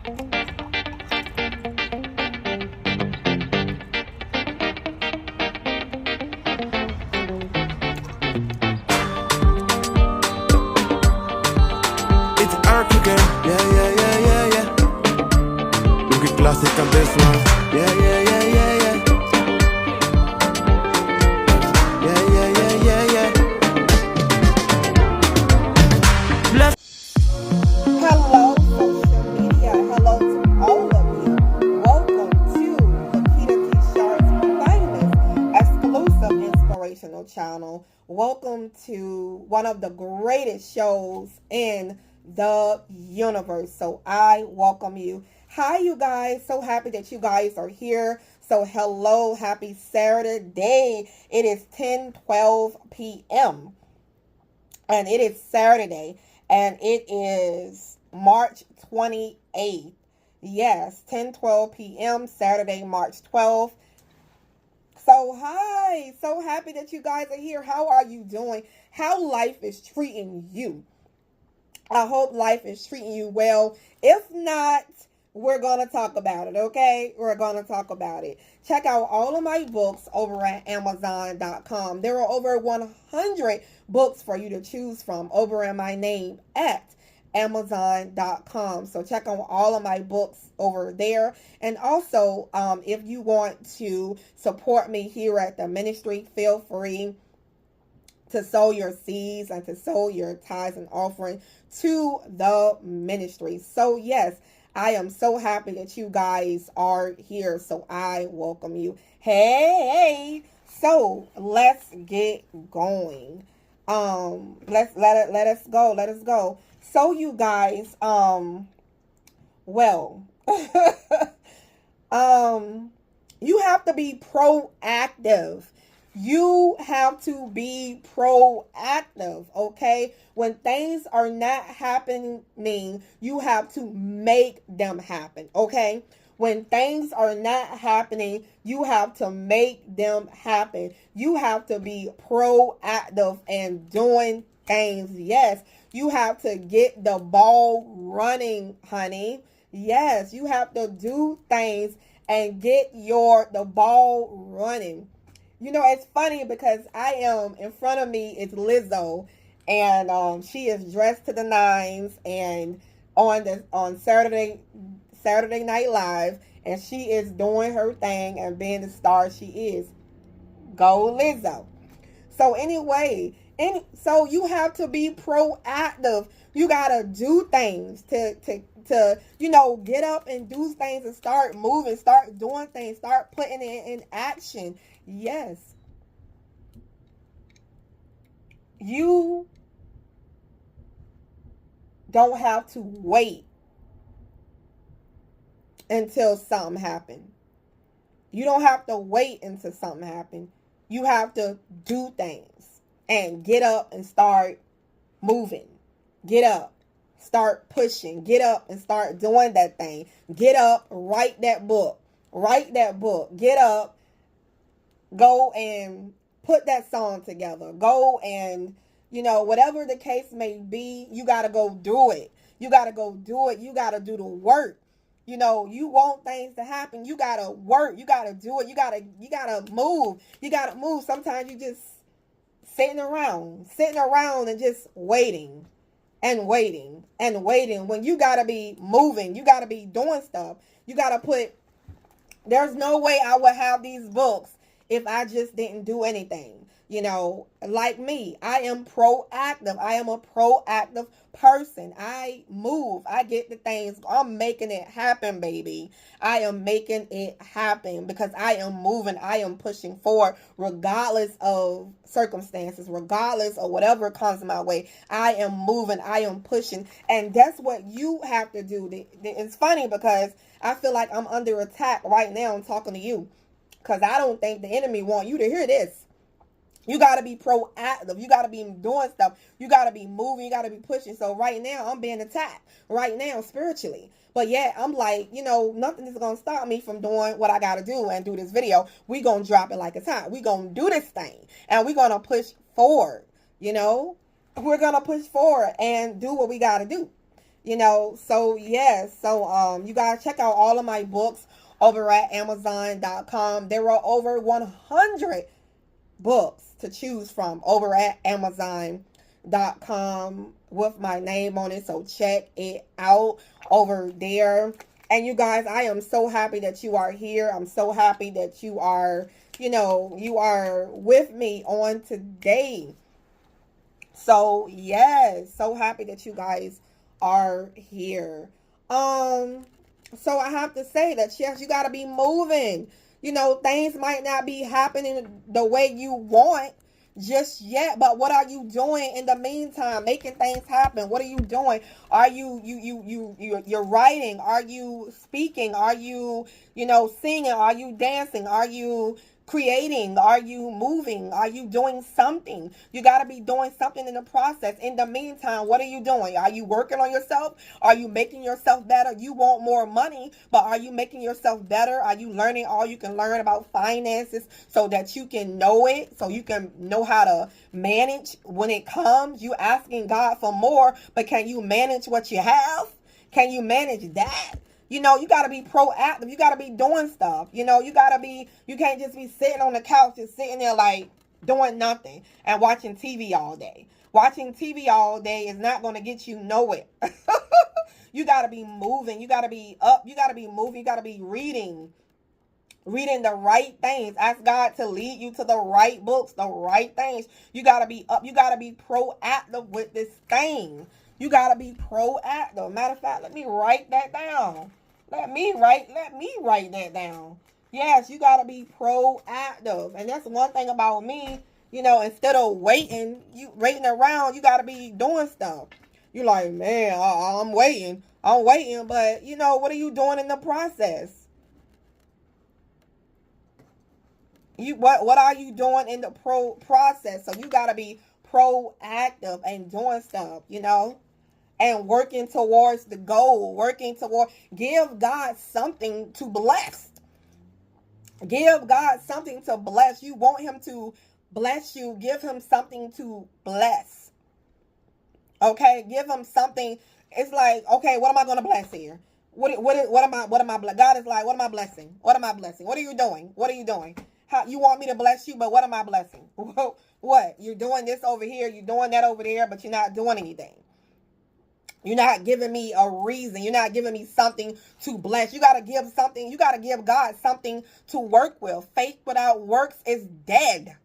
It's African, yeah, yeah, yeah, yeah, yeah. Look at classic on this one, yeah, yeah, yeah, yeah, yeah. Yeah, yeah, yeah, yeah, yeah. Bless. Hello, social media. Hello to all of you. Welcome to Lakita T. Sharp's famous exclusive inspirational channel. Welcome to one of the greatest shows in the universe. So I welcome you. Hi, you guys. So happy that you guys are here. So hello, happy Saturday. It is 10:12 p.m. and it is Saturday, and it is March 28th. Yes, 10:12 p.m. Saturday, March 12th. So hi, so happy that you guys are here. How are you doing? How life is treating you? I hope life is treating you well. If not, we're going to talk about it, okay? We're going to talk about it. Check out all of my books over at Amazon.com. There are over 100 books for you to choose from over in my name at Amazon.com. So check out all of my books over there. And also, if you want to support me here at the ministry, feel free to sow your seeds and to sow your tithes and offering to the ministry. So yes, I am so happy that you guys are here. So I welcome you. Hey, so let's get going. Let us go. So you guys, well, you have to be proactive. You have to be proactive, okay? When things are not happening, you have to make them happen, okay? When things are not happening, you have to make them happen. You have to be proactive and doing things. Yes, you have to get the ball running, honey. Yes, you have to do things and get the ball running. You know, it's funny because in front of me is Lizzo, and she is dressed to the nines and on Saturday Night Live, and she is doing her thing and being the star she is. Go Lizzo. So anyway, so you have to be proactive. You gotta do things to get up and do things and start moving, start doing things, start putting it in action. Yes. You don't have to wait until something happens. You don't have to wait until something happens. You have to do things and get up and start moving. Get up, start pushing. Get up and start doing that thing. Get up, write that book. Get up. Go and put that song together. Go and, whatever the case may be, you got to go do it. You got to go do it. You got to do the work. You want things to happen. You got to work. You got to do it. You got to move. You got to move. Sometimes you just sitting around and just waiting and waiting and waiting when you got to be moving. You got to be doing stuff. You got to there's no way I would have these books if I just didn't do anything. Like me, I am proactive. I am a proactive person. I move. I get the things. I'm making it happen, baby. I am making it happen because I am moving. I am pushing forward regardless of circumstances, regardless of whatever comes my way. I am moving. I am pushing. And that's what you have to do. It's funny because I feel like I'm under attack right now. I'm talking to you because I don't think the enemy want you to hear this. You got to be proactive. You got to be doing stuff. You got to be moving. You got to be pushing. So right now, I'm being attacked right now spiritually. But yeah, I'm like, nothing is going to stop me from doing what I got to do and do this video. We going to drop it like it's hot. We going to do this thing. And we going to push forward, We're going to push forward and do what we got to do. So yes. So you guys check out all of my books over at Amazon.com. There are over 100 books to choose from over at Amazon.com with my name on it. So check it out over there. And you guys, I am so happy that you are here. I'm so happy that you are, you are with me on today. So yes, so happy that you guys are here. So I have to say that yes, you gotta be moving. Things might not be happening the way you want just yet, but what are you doing in the meantime, making things happen? What are you doing? Are you're writing? Are you speaking? Are you singing? Are you dancing? Are you creating? Are you moving? Are you doing something? You got to be doing something in the process. In the meantime, what are you doing? Are you working on yourself? Are you making yourself better? You want more money, but are you making yourself better? Are you learning all you can learn about finances so that you can know it, so you can know how to manage when it comes? You asking God for more, but can you manage what you have? Can you manage that? You got to be proactive. You got to be doing stuff. You can't just be sitting on the couch, just sitting there like doing nothing and watching TV all day. Watching TV all day is not going to get you nowhere. You got to be moving. You got to be up. You got to be moving. You got to be reading the right things. Ask God to lead you to the right books, the right things. You got to be up. You got to be proactive with this thing. You got to be proactive. Matter of fact, let me write that down. Let me write that down. Yes, you got to be proactive. And that's one thing about me, instead of waiting around, you got to be doing stuff. You're like, man, I'm waiting. But, what are you doing in the process? What are you doing in the process? So you got to be proactive and doing stuff, and working towards the goal, give God something to bless. Give God something to bless. You want him to bless you. Give him something to bless. Okay, give him something. It's like, okay, what am I going to bless here? What am I God is like, what am I blessing? What am I blessing? What are you doing? What are you doing? How you want me to bless you, but what am I blessing? What? You're doing this over here, you're doing that over there, but you're not doing anything. You're not giving me a reason. You're not giving me something to bless. You got to give something. You got to give God something to work with. Faith without works is dead.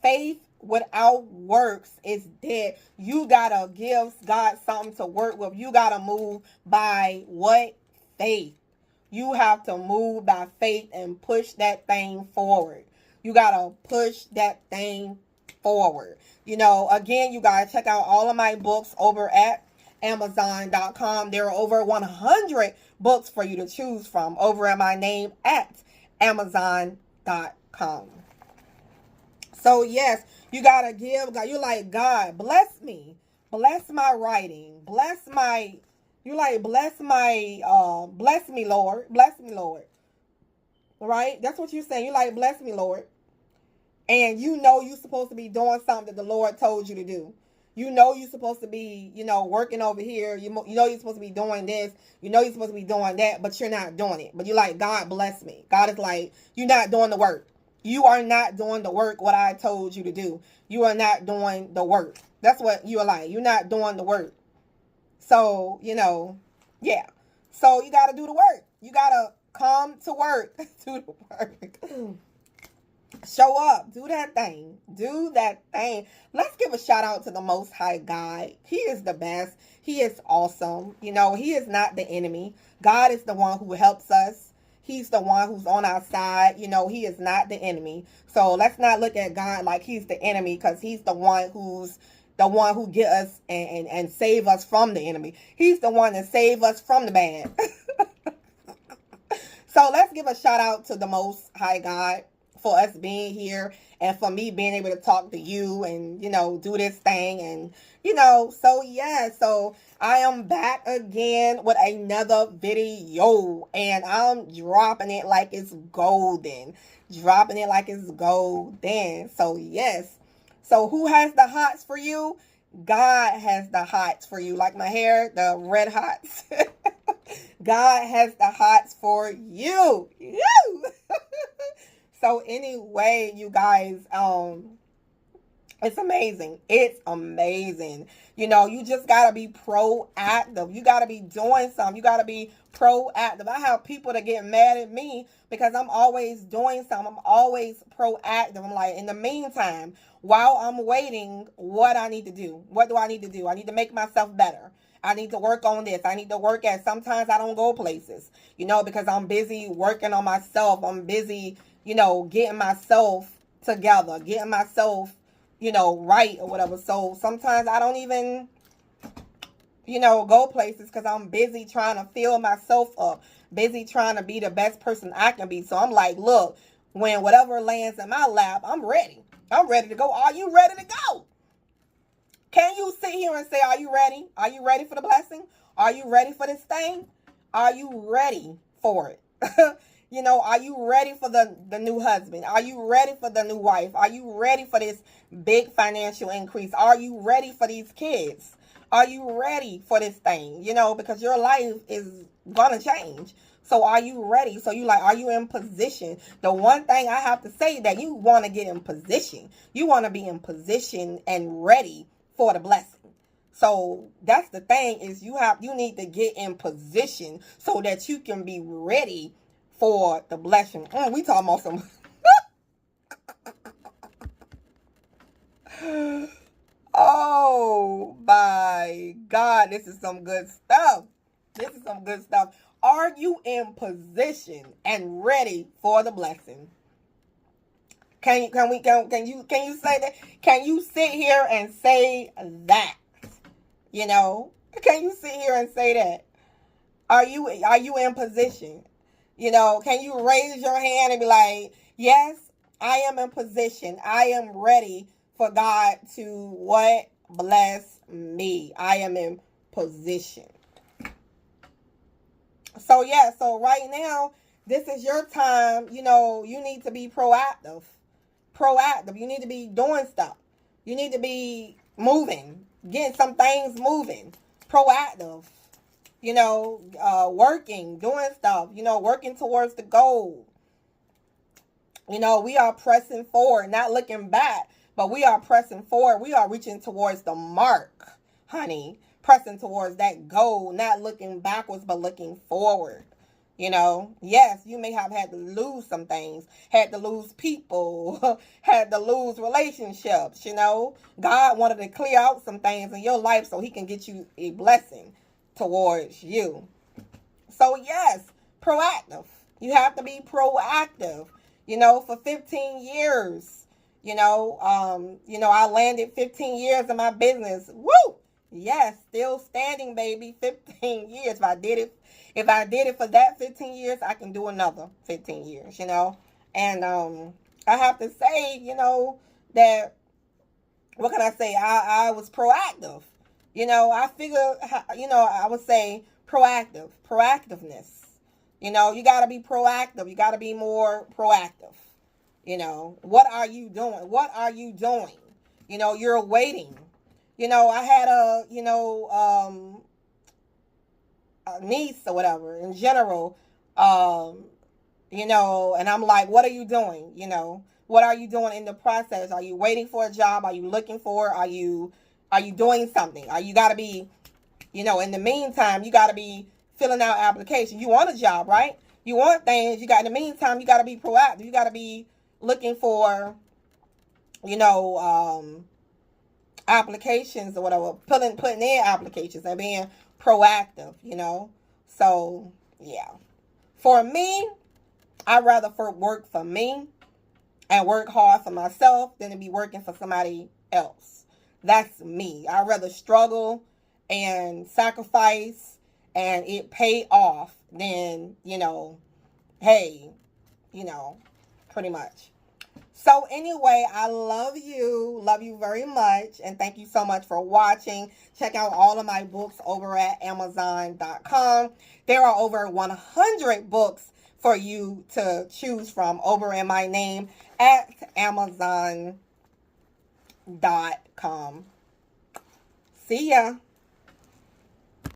Faith without works is dead. You got to give God something to work with. You got to move by what? Faith. You have to move by faith and push that thing forward. You got to push that thing forward. Again, you guys check out all of my books over at Amazon.com. There are over 100 books for you to choose from over at my name at Amazon.com. So yes, you gotta give God. You're like, God, bless me, bless my writing, bless me, Lord, bless me, Lord. Right? That's what you're saying. You're like, bless me, Lord. And you're supposed to be doing something that the Lord told you to do. You're supposed to be, working over here. You're supposed to be doing this. You're supposed to be doing that, but you're not doing it. But you're like, God bless me. God is like, you're not doing the work. You are not doing the work what I told you to do. You are not doing the work. That's what you are like. You're not doing the work. So, yeah. So you got to do the work. You got to come to work. Do the work. Show up. Do that thing. Do that thing. Let's give a shout out to the Most High God. He is the best. He is awesome. He is not the enemy. God is the one who helps us. He's the one who's on our side. He is not the enemy. So let's not look at God like he's the enemy, because he's the one who get us and save us from the enemy. He's the one that save us from the bad. So let's give a shout out to the Most High God for us being here and for me being able to talk to you and, do this thing. And, so yeah, so I am back again with another video, and I'm dropping it like it's golden. So yes. So who has the hots for you? God has the hots for you. Like my hair, the red hots. God has the hots for you. You. So anyway, you guys, it's amazing. It's amazing. You know, you just got to be proactive. You got to be doing something. You got to be proactive. I have people that get mad at me because I'm always doing something. I'm always proactive. I'm like, in the meantime, while I'm waiting, what I need to do? What do I need to do? I need to make myself better. I need to work on this. I need to work at, sometimes I don't go places, you know, because I'm busy working on myself. I'm busy, you know, getting myself together, getting myself, you know, right or whatever. So sometimes I don't even, you know, go places because I'm busy trying to fill myself up, busy trying to be the best person I can be. So I'm like, look, when whatever lands in my lap, I'm ready. I'm ready to go. Are you ready to go? Can you sit here and say, are you ready? Are you ready for the blessing? Are you ready for this thing? Are you ready for it? You know, are you ready for the new husband? Are you ready for the new wife? Are you ready for this big financial increase? Are you ready for these kids? Are you ready for this thing? You know, because your life is going to change. So are you ready? So you like, are you in position? The one thing I have to say that you want to get in position. You want to be in position and ready for the blessing. So that's the thing, is you need to get in position so that you can be ready for the blessing. We talking about some oh my God, this is some good stuff. This is some good stuff. Are you in position and ready for the blessing? Can you say that? Can you sit here and say that? You know, can you sit here and say that? Are you in position? You know, can you raise your hand and be like, yes, I am in position. I am ready for God to what? Bless me. I am in position. So yeah, so right now, this is your time. You know, you need to be proactive. Proactive. You need to be doing stuff. You need to be moving, getting some things moving. Proactive. You know, working, doing stuff, you know, working towards the goal. You know, we are pressing forward, not looking back, but we are pressing forward. We are reaching towards the mark, honey. Pressing towards that goal, not looking backwards, but looking forward. You know, yes, you may have had to lose some things, had to lose people, had to lose relationships, you know. God wanted to clear out some things in your life so he can get you a blessing towards you. So yes, proactive. You have to be proactive. You know, for 15 years, I landed 15 years in my business. Woo! Yes, still standing, baby. 15 years. If I did it for that 15 years, I can do another 15 years, you know. And I have to say, you know, that, what can I say? I was proactive. You know, I figure, you know, I would say proactiveness. You know, you got to be proactive. You got to be more proactive. You know, what are you doing? What are you doing? You know, you're waiting. You know, I had a niece or whatever in general, you know, and I'm like, what are you doing? You know, what are you doing in the process? Are you waiting for a job? Are you looking for it? Are you doing something? You got to be, you know, in the meantime, you got to be filling out applications. You want a job, right? You want things. In the meantime, you got to be proactive. You got to be looking for, you know, applications or whatever, putting in applications and being proactive, you know. So, yeah. For me, I'd rather work for me and work hard for myself than to be working for somebody else. That's me. I'd rather struggle and sacrifice and it pay off than, you know, hey, you know, pretty much. So anyway, I love you very much, and thank you so much for watching. Check out all of my books over at Amazon.com. There are over 100 books for you to choose from over in my name at Amazon.com. See ya.